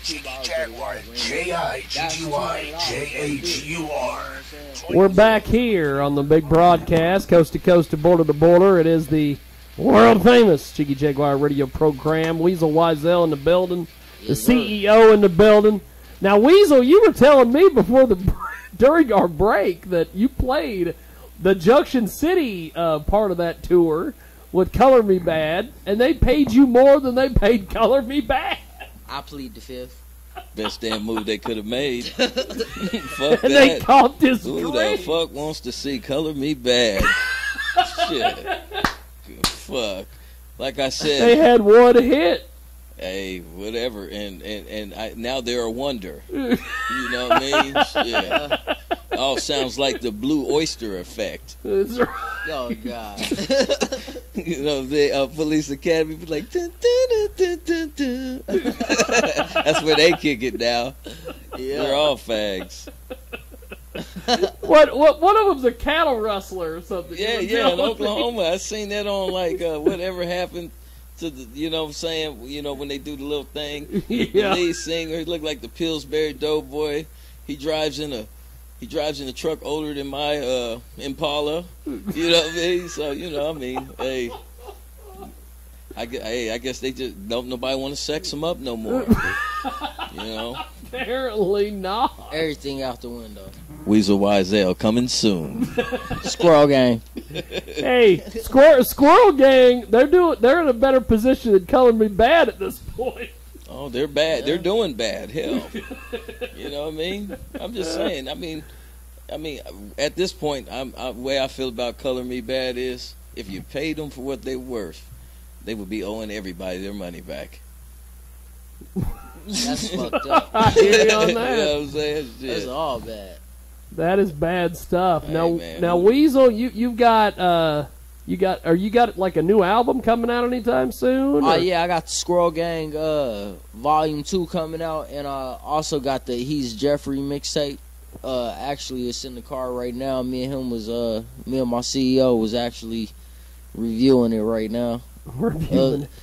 Jiggy Jaguar, Jiggy Jaguar. We're back here on the big broadcast, coast to coast to border. It is the world famous Jiggy Jaguar radio program. Weasel Wiesel in the building, the CEO in the building. Now, Weasel, you were telling me during our break that you played the Junction City part of that tour with Color Me Bad, and they paid you more than they paid Color Me Bad. I plead the fifth. Best damn move they could have made. Fuck and that. They called this Who great. the fuck wants to see Color Me Bad? Shit. Fuck. Like I said. They had one hit. Hey, whatever. And now they're a wonder. You know what I mean? Yeah. Oh, sounds like the Blue Oyster Effect. Oh, God. You know, the Police Academy be like, dun, dun, dun, dun, dun, dun. That's where they kick it now. Yeah. They're all fags. What? One of them's a cattle rustler or something. Yeah, in Oklahoma. I seen that on like whatever happened to the, you know what I'm saying, you know, when they do the little thing. Yeah. The lead singer, he looked like the Pillsbury Doughboy. He drives in a truck older than my Impala. You know what I mean? So, you know, I mean, hey, I guess they just nobody want to sex them up no more. You know? Apparently not. Everything out the window. Weasel Wiesel coming soon. Squirrel Gang. Hey, Squirrel Gang, they're in a better position than Color Me Bad at this point. Oh, they're bad. Yeah. They're doing bad. Hell, you know what I mean? I'm just saying. I mean, at this point, the way I feel about Color Me Bad is, if you paid them for what they're worth, they would be owing everybody their money back. That's fucked up. I hear you on that. You know what I'm saying? That's all bad. That is bad stuff. Hey, now, man. now, Weasel, you got like a new album coming out anytime soon? Oh yeah, I got the Squirrel Gang Volume 2 coming out, and I also got the He's Jeffrey mixtape. Actually, it's in the car right now. Me and my CEO was actually reviewing it right now.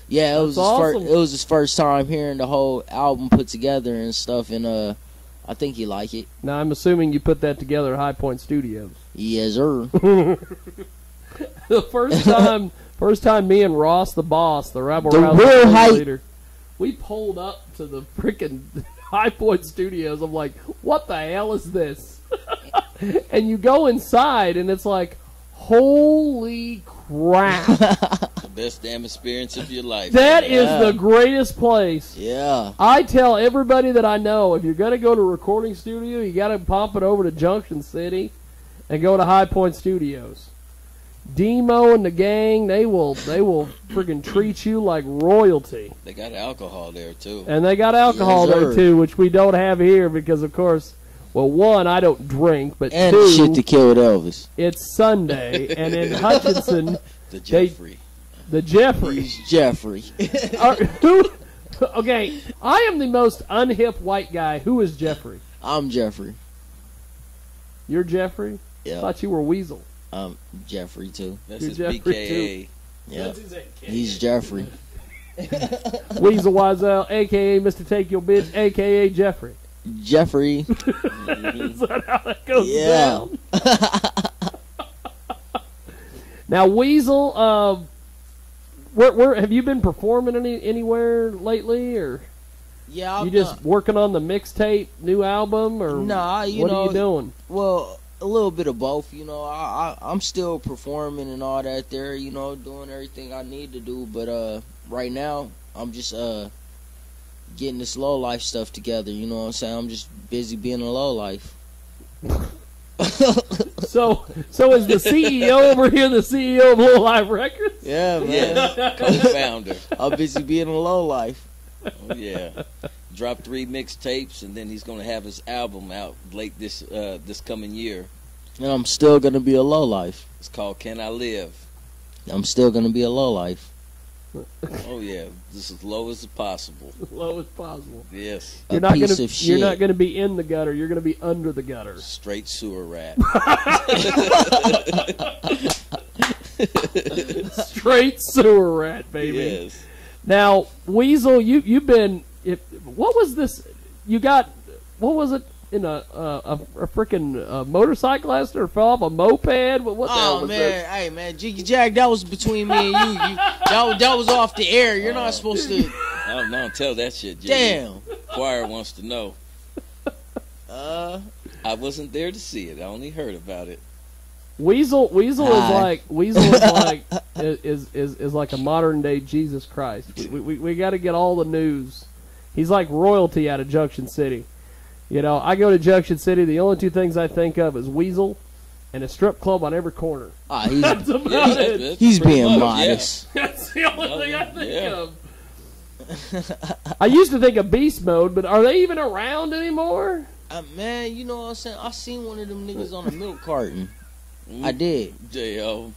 Yeah, it was awesome. It was his first time hearing the whole album put together and stuff, and I think he like it. Now, I'm assuming you put that together at High Point Studios. Yes, sir. The first time me and Ross the Boss, the Rebel The Rousey real hype. leader, we pulled up to the freaking High Point Studios. I'm like, what the hell is this? And you go inside, and it's like, holy crap. The best damn experience of your life. That is the greatest place. Yeah. I tell everybody that I know, if you're going to go to a recording studio, you got to pump it over to Junction City and go to High Point Studios. Demo and the gang, they will freaking treat you like royalty. They got alcohol there too. And they got alcohol there too, which we don't have here because, of course, well, one, I don't drink, but and two, shit to kill with Elvis. It's Sunday, and in Hutchinson, the Jeffrey. He's Jeffrey. Okay, I am the most unhip white guy. Who is Jeffrey? I'm Jeffrey. You're Jeffrey? Yeah. I thought you were Weasel. Jeffrey too. That's You're his Jeffrey BKA. Yeah. He's Jeffrey. Weasel Wiesel, a.k.a. Mr. Take Your Bitch, a.k.a. Jeffrey. Jeffrey. Is that how that goes down? Now, Weasel, where have you been performing anywhere lately, or Yeah, you just working on the mixtape, new album, or Nah, what are you doing? Well, a little bit of both. You know, I'm still performing and all that there. You know, doing everything I need to do. But right now, I'm just getting this low life stuff together. You know what I'm saying? I'm just busy being a low life. So is the CEO over here the CEO of Low Life Records? Yeah, man. Yeah, co-founder. I'm busy being a low life. Oh, yeah. Dropped 3 mixtapes, and then he's going to have his album out late this coming year. And I'm still gonna be a low life. It's called Can I Live? I'm still gonna be a low life. Oh yeah, this is low as possible. Low as possible. Yes. You're not gonna be in the gutter. You're gonna be under the gutter. Straight sewer rat. Straight sewer rat, baby. Yes. Now, Weasel, you've been what was this? You got what was it in a freaking motorcycle accident or fell off a moped? What the hell was man, this? hey man, Jiggy Jag, that was between me and you. That was off the air. You're not supposed to. Don't tell that shit, Jiggy. Damn. Choir wants to know. I wasn't there to see it. I only heard about it. Weasel is like is like a modern day Jesus Christ. We got to get all the news. He's like royalty out of Junction City. You know, I go to Junction City. The only two things I think of is Weasel and a strip club on every corner. That's about it. He's being modest. Yeah. That's the only thing I think of. I used to think of Beast Mode, but are they even around anymore? Man, you know what I'm saying? I seen one of them niggas on a milk carton. I did. J.O.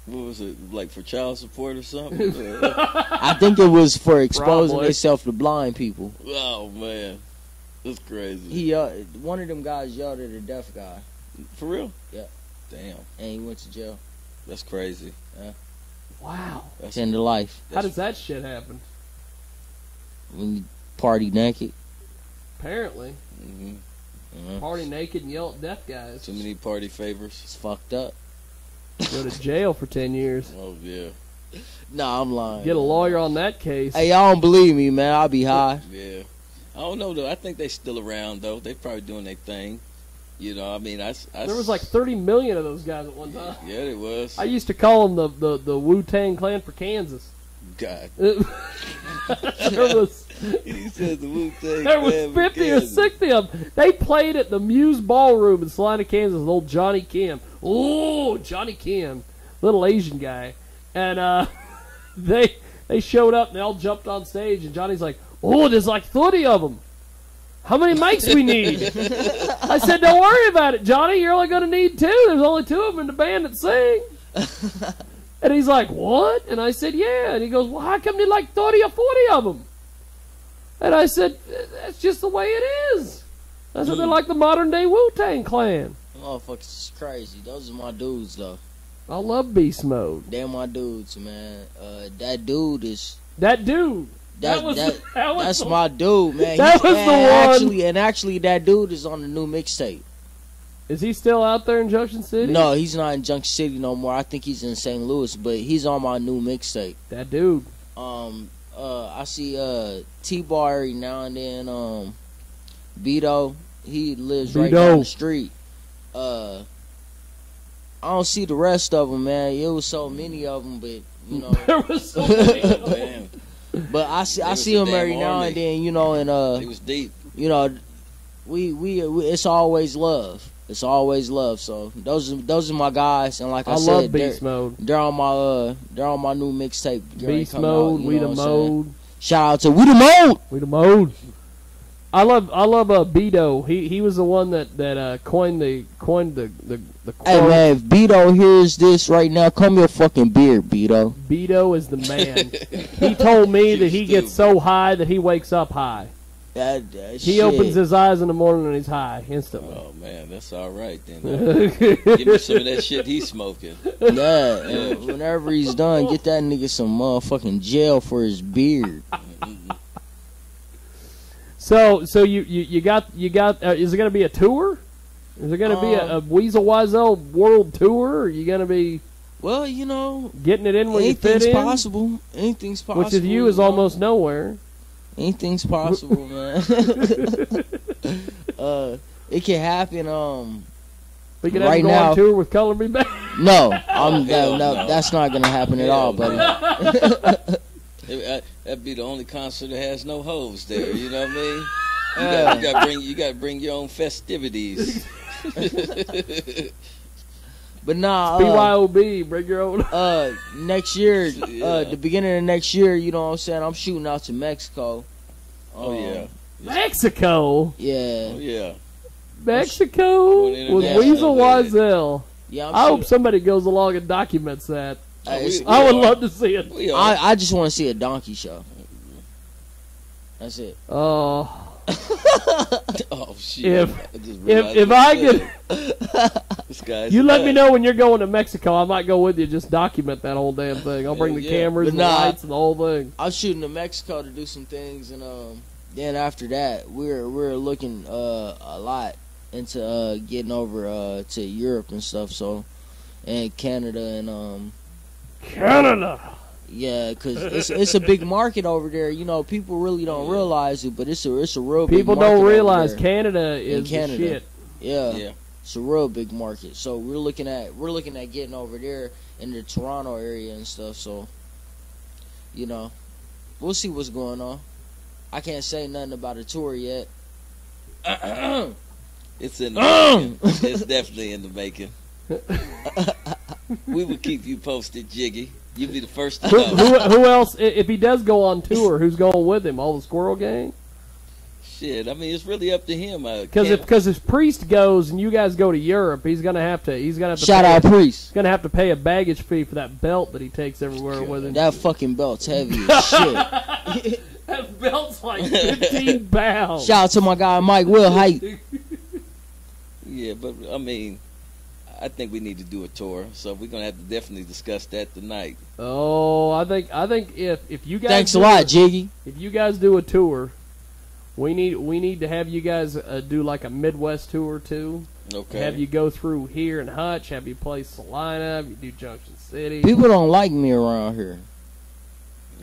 What was it, like for child support or something? I think it was for exposing Probably. themselves to blind people. Oh, man. That's crazy. He one of them guys yelled at a deaf guy. For real? Yeah. Damn. And he went to jail. That's crazy. Wow. That's 10 to life. How does that shit happen? When you party naked. Apparently. Mm-hmm. Party naked and yell at deaf guys. Too many party favors. It's fucked up. Go to jail for 10 years. Oh, yeah. Nah, I'm lying. Get a lawyer on that case. Hey, y'all don't believe me, man. I'll be high. Yeah. I don't know, though. I think they still around, though. They probably doing their thing. You know, I mean, I There was like 30 million of those guys at one time. Yeah, it was. I used to call them the Wu-Tang Clan for Kansas. God. there was He said the Wu-Tang there was Clan 50 or Kansas. 60 of them. They played at the Muse Ballroom in Salina, Kansas with old Johnny Kim. Oh, Johnny Kim. Little Asian guy. And they showed up and they all jumped on stage and Johnny's like, oh, there's like 30 of them. How many mics we need? I said, don't worry about it, Johnny. You're only going to need 2. There's only 2 of them in the band that sing. And he's like, what? And I said, yeah. And he goes, well, how come you like 30 or 40 of them? And I said, that's just the way it is. I said, they're like the modern day Wu-Tang Clan. Motherfuckers is crazy. Those are my dudes, though. I love Beast Mode. They're my dudes, man. That dude is... That dude. That's my dude, man. That was the one. Actually, that dude is on the new mixtape. Is he still out there in Junction City? No, he's not in Junction City no more. I think he's in St. Louis, but he's on my new mixtape. That dude. I see T-Bar every now and then. Beto, he lives right down the street. I don't see the rest of them, man. It was so many of them, but you know. There was so many of them. Man. But I see him every now and then, you know, and It was deep. you know, we it's always love. It's always love. So those are my guys, and like I said, love Beast Mode. They're on my new mixtape. Beast Mode, We the Mode. Shout out to We the Mode. We the Mode. I love Beto. He was the one that coined the quote. Hey man, if Beto hears this right now, come your fucking beard, Beto. Beto is the man. He told me that he gets so high that he wakes up high. He opens his eyes in the morning and he's high instantly. Oh man, that's all right then. Give me some of that shit he's smoking. Yeah, and whenever he's done, get that nigga some motherfucking gel for his beard. So you got is it going to be a tour? Is it going to be a Weasel Wiesel world tour? Or are you going to be Well, you know, getting it in when you fit in? possible. Anything's possible. Which with you is almost nowhere. Anything's possible, man. It can happen. We could right have to go now, on tour with Color Me Back. No, hell no. that's not gonna happen at all, buddy. That'd be the only concert that has no hoes there. You know what I mean? You got to bring your own festivities. But nah, BYOB, bring your own. next year, the beginning of next year, you know what I'm saying? I'm shooting out to Mexico. Oh yeah, Mexico. Yeah. oh yeah. Mexico with international, Weasel man. Wiesel. Yeah, I hope somebody goes along and documents that. we I would are. love to see it. We are. I just want to see a donkey show. That's it. Oh. Oh shit! If I This guy's You a let me nut. know when you're going to Mexico. I might go with you. Just document that whole damn thing. I'll bring the Yeah. cameras But and the nah. lights and the whole thing. I was shooting to Mexico to do some things, and then after that, we're looking a lot into getting over to Europe and stuff. So, and Canada and Canada. yeah, because it's a big market over there. You know, people really don't realize it, but it's a real People big market don't realize over there. Canada is the Canada. shit. Yeah. Yeah. It's a real big market. So we're looking at getting over there in the Toronto area and stuff. So, you know, we'll see what's going on. I can't say nothing about a tour yet. It's in the making. It's definitely in the making. We will keep you posted, Jiggy. You'll be the first to know. Who else? If he does go on tour, who's going with him? All the Squirrel Gang? Shit, I mean, it's really up to him. Because if Priest goes and you guys go to Europe, he's gonna have to Shout out Priest. He's gonna have to pay a baggage fee for that belt that he takes everywhere with him. That fucking belt's heavy as shit. That belt's like 15 pounds. Shout out to my guy Mike Will Height. Yeah, but I mean, I think we need to do a tour, so we're gonna have to definitely discuss that tonight. Oh, I think if you guys Thanks a lot, Jiggy. If you guys do a tour, we need to have you guys do like a Midwest tour too. Okay. Have you go through here in Hutch, have you play Salina, have you do Junction City. People don't like me around here.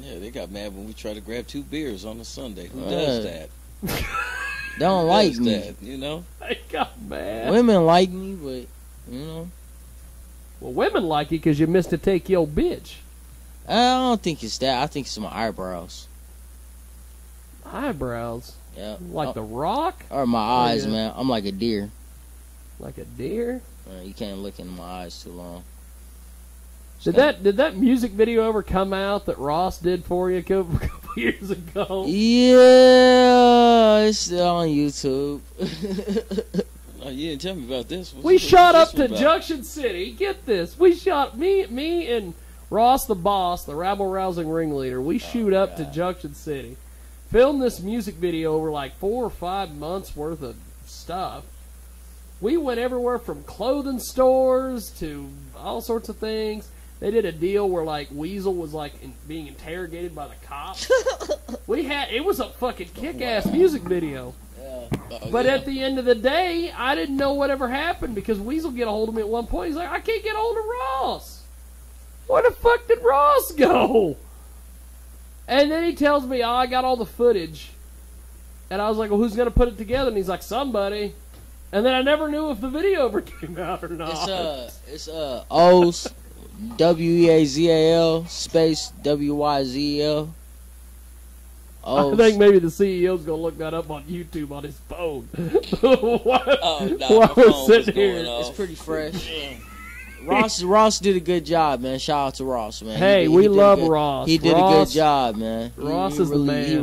Yeah, they got mad when we tried to grab 2 beers on a Sunday. Who does that? They don't like Does me. that, you know? They got mad. Women like me, but you know, Well, women like you because you missed to take your bitch. I don't think it's that. I think it's my eyebrows. Eyebrows. Yeah, Like The Rock? or my eyes, yeah. man. I'm like a deer. Like a deer? You can't look into my eyes too long. Did that music video ever come out that Ross did for you a couple years ago? Yeah, it's still on YouTube. Oh, you didn't tell me about this. We shot up to about? Junction City. Get this. We shot me and Ross the boss, the rabble rousing ringleader. We shoot up to Junction City. Filmed this music video over like 4 or 5 months worth of stuff. We went everywhere from clothing stores to all sorts of things. They did a deal where like Weasel was like being interrogated by the cops. It was a fucking kick-ass music video. But at the end of the day, I didn't know whatever happened because Weasel get a hold of me at one point. He's like, I can't get a hold of Ross. Where the fuck did Ross go? And then he tells me, I got all the footage. And I was like, well, who's going to put it together? And he's like, somebody. And then I never knew if the video ever came out or not. It's O's WEAZAL space WYZL. I think maybe the CEO's going to look that up on YouTube on his phone. While we're sitting here. It's pretty fresh. Ross did a good job, man. Shout out to Ross, man. Hey, we love Ross. He did a good job, man. Ross he is the man. He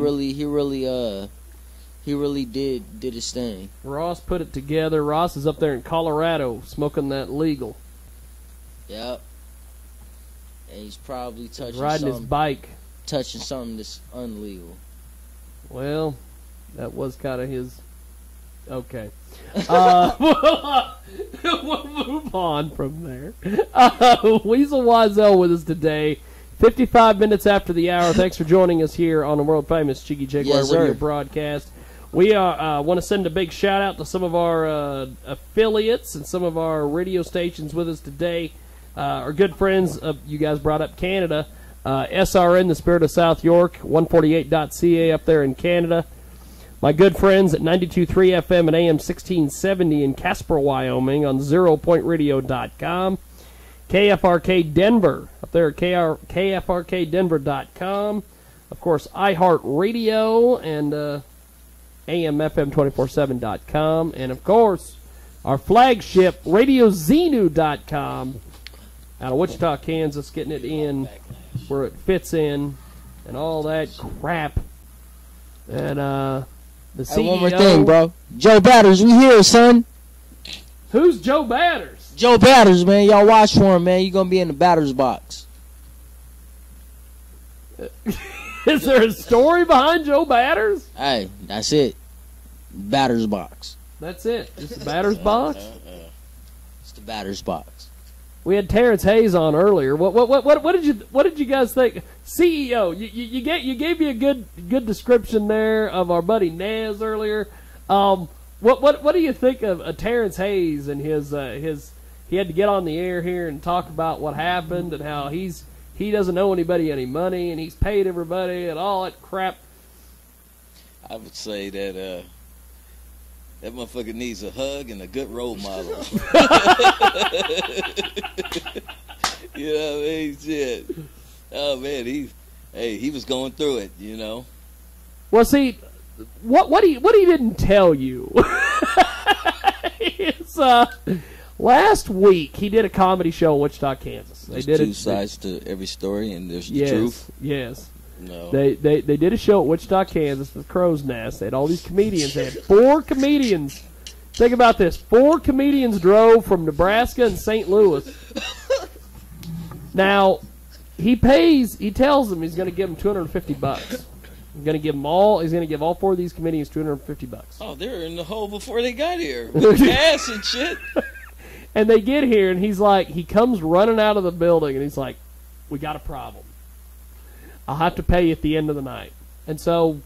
really did his thing. Ross put it together. Ross is up there in Colorado smoking that legal. Yep. And he's probably Riding his bike. touching something that's illegal. Well, that was kind of his. Okay. We'll move on from there. Weasel Wiesel with us today. 55 minutes after the hour. Thanks for joining us here on the world famous Jiggy Jaguar Yes, radio sir. broadcast. We want to send a big shout out to some of our affiliates and some of our radio stations with us today. Our good friends, you guys brought up Canada. SRN, the Spirit of South York, 148.ca up there in Canada. My good friends at 92.3 FM and AM 1670 in Casper, Wyoming on zeropointradio.com. KFRK Denver up there at KFRKdenver.com. Of course, iHeartRadio and AMFM247.com. And, of course, our flagship, RadioZenu.com out of Wichita, Kansas, getting it in where it fits in and all that crap. And the CEO. Hey, one more thing, bro. Joe Batters, we here, son. Who's Joe Batters? Joe Batters, man. Y'all watch for him, man. You're going to be in the batter's box. Is there a story behind Joe Batters? Hey, that's it. Batter's box. That's it. Just a batter's box? the batter's box. We had Terrence Hayes on earlier. What did you guys think? CEO, you gave me a good description there of our buddy Nez earlier. What do you think of Terrence Hayes and his he had to get on the air here and talk about what happened and how he doesn't owe anybody any money and he's paid everybody and all that crap. I would say that that motherfucker needs a hug and a good role model. You know what I mean? Shit. Oh man, he was going through it, you know. Well, see, what he didn't tell you is last week he did a comedy show in Wichita, Kansas. There's two sides to every story, and there's the truth. Yes. No. They did a show at Wichita, Kansas, the Crow's Nest. They had all these comedians. They had 4 comedians. Think about this. 4 comedians drove from Nebraska and St. Louis. Now, he tells them he's going to give them $250. He's going to give all 4 of these comedians $250. Oh, they're in the hole before they got here. With gas and shit. And they get here, and he comes running out of the building, and he's like, we got a problem. I'll have to pay you at the end of the night. And so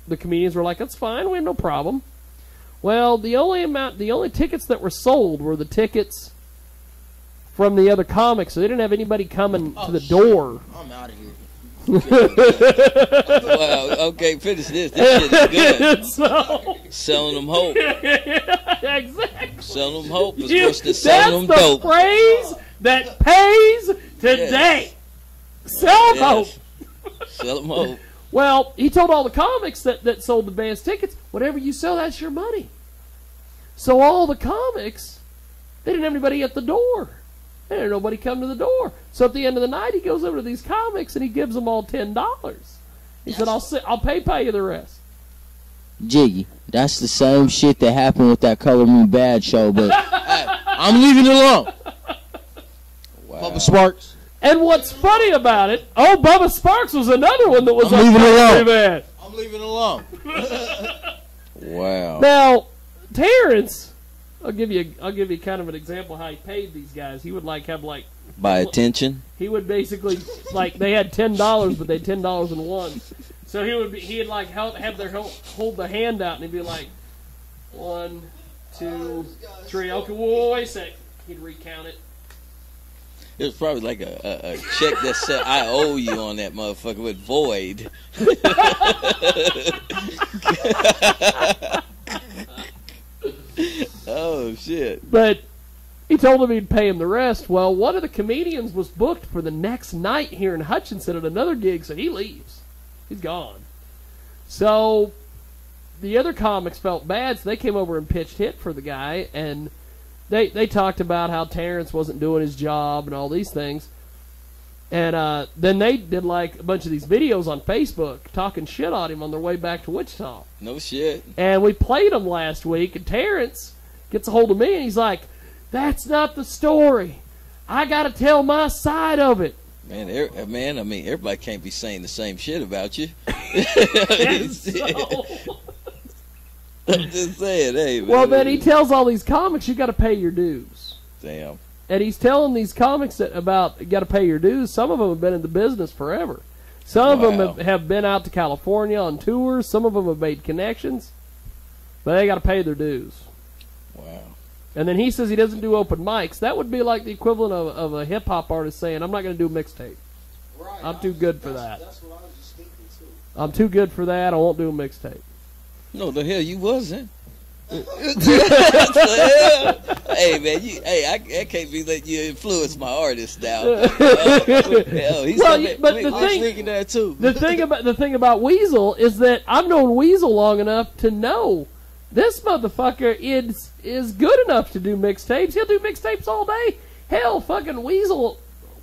the comedians were like, that's fine, we have no problem. Well, the only tickets that were sold were the tickets from the other comics, so they didn't have anybody coming to the door. I'm out of here. Wow, okay, finish this. This shit is good. So, Selling them hope. exactly. Selling them hope is worse than selling them dope. That's the phrase that pays today. Sell them hope. Sell them hope. Well, he told all the comics that sold the band's tickets, whatever you sell, that's your money. So all the comics, they didn't have anybody at the door. They didn't have nobody come to the door. So at the end of the night, he goes over to these comics and he gives them all $10. He said, I'll pay you the rest. Jiggy, that's the same shit that happened with that Color Me Bad show, but I'm leaving it alone. Wow. Bubba Sparks. And what's funny about it, Bubba Sparks was another one that was I'm leaving it alone. Bad. I'm leaving it alone. Wow. Now, Terrence, I'll give you kind of an example of how he paid these guys. He would By attention. He would basically they had $10, but they had $10 in one. So he'd have their hold the hand out and he'd be like, 1, 2, 3. Okay, wait a sec. He'd recount it. It was probably like a check that said I owe you on that motherfucker with void. Oh shit. But he told him he'd pay him the rest. Well, one of the comedians was booked for the next night here in Hutchinson at another gig, so he leaves. He's gone. So the other comics felt bad, so they came over and pitched hit for the guy, and they talked about how Terrence wasn't doing his job and all these things. And then they did a bunch of these videos on Facebook talking shit on him on their way back to Wichita. No shit. And we played them last week, and Terrence gets a hold of me, and he's like, that's not the story. I got to tell my side of it. Man, I mean, everybody can't be saying the same shit about you. I'm just saying, hey, man. Well, then he tells all these comics, you got to pay your dues. Damn. And he's telling these comics that about you got to pay your dues. Some of them have been in the business forever. Some of them have been out to California on tours. Some of them have made connections. But they got to pay their dues. Wow. And then he says he doesn't do open mics. That would be like the equivalent of a hip-hop artist saying, I'm not going to do a mixtape. Right. I'm too good for that. That's what I was just thinking, too. I'm too good for that. I won't do a mixtape. No, the hell you wasn't. Hey man, I can't be letting you influence my artist now. He's thinking that too. The thing about Weasel is that I've known Weasel long enough to know this motherfucker is good enough to do mixtapes. He'll do mixtapes all day. Hell, fucking Weasel,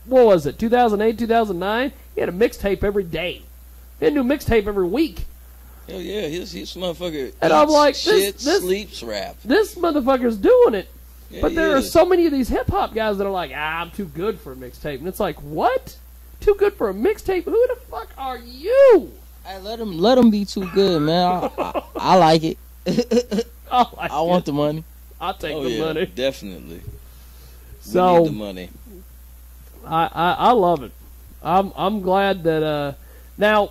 what was it, 2008, 2009? He had a mixtape every day. He had a new mixtape every week. Hell yeah, his motherfucker and I'm like, shit, sleeps, rap. This motherfucker's doing it. Yeah, but there are so many of these hip-hop guys that are like, I'm too good for a mixtape. And it's like, what? Too good for a mixtape? Who the fuck are you? Hey, let him be too good, man. I like it. I want the money. I'll take the money. Definitely. So need the money. I love it. I'm glad that now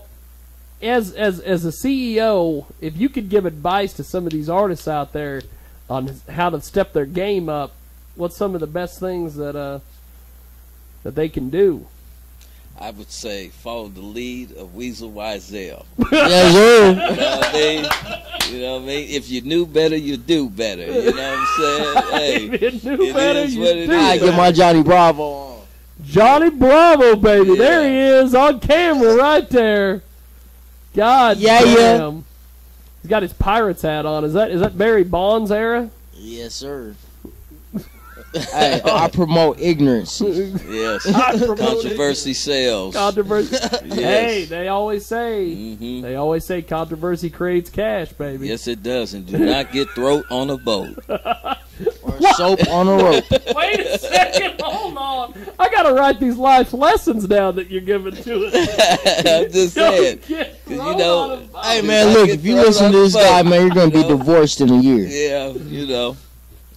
as a CEO, if you could give advice to some of these artists out there on how to step their game up, what's some of the best things that they can do? I would say follow the lead of Weasel Wiesel. Yes, sir. You know what I mean? You know what I mean? If you knew better, you do better. You know what I'm saying? Hey, If you knew it better, is you what it do is. I get my Johnny Bravo on. Johnny Bravo, baby. Yeah. There he is on camera right there. God Yeah, damn. He's got his Pirates hat on. Is that Barry Bonds era? Yes, sir. Hey, I promote ignorance. Yes. I promote Controversy sells. Controversy. Hey, they always say controversy creates cash, baby. Yes, it does. And do not get throat on a boat. Or soap on a rope. Wait a second, hold on. I gotta write these life lessons down that you're giving to us. I'm just saying. Don't get 'Cause thrown you know- on a boat. Hey, man, look, if you listen to this guy, man, you're going to be divorced in a year. Yeah, you know.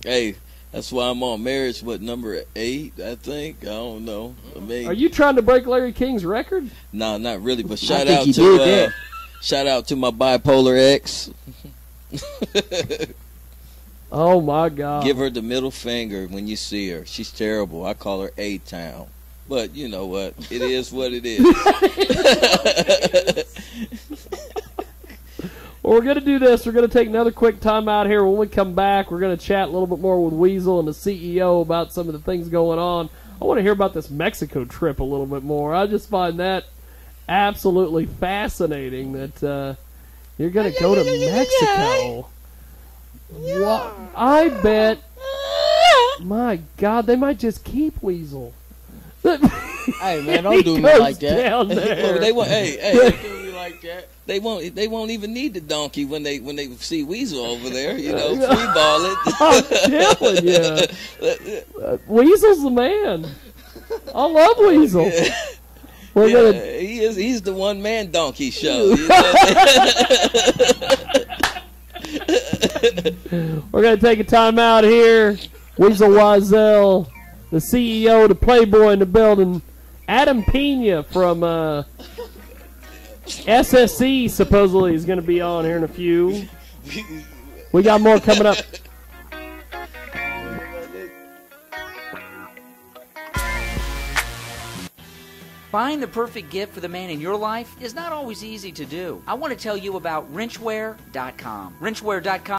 Hey, that's why I'm on marriage, number 8, I think. I don't know. I mean, Are you trying to break Larry King's record? no, not really. But think he did that. shout out to my bipolar ex. Oh my God! Give her the middle finger when you see her. She's terrible. I call her A-Town. But you know what? It is what it is. Well, we're going to do this. We're going to take another quick time out here. When we come back, we're going to chat a little bit more with Weasel and the CEO about some of the things going on. I want to hear about this Mexico trip a little bit more. I just find that absolutely fascinating that you're going to go to Mexico. What? I bet, my God, they might just keep Weasel. Hey, man, don't do me He like goes that. down there. Well, they want. Hey, Don't do me like that. they won't even need the donkey when they see Weasel over there. You know, free ball it. I'm telling you. Weasel's the man. I love Weasel. We're Yeah, gonna, he's the one man donkey show. You know? we're gonna take a time out here. Weasel Wiesel, the CEO, the Playboy in the building. Adam Pena from SSC supposedly is going to be on here in a few. We got more coming up. Buying the perfect gift for the man in your life is not always easy to do. I want to tell you about wrenchwear.com. Wrenchwear.com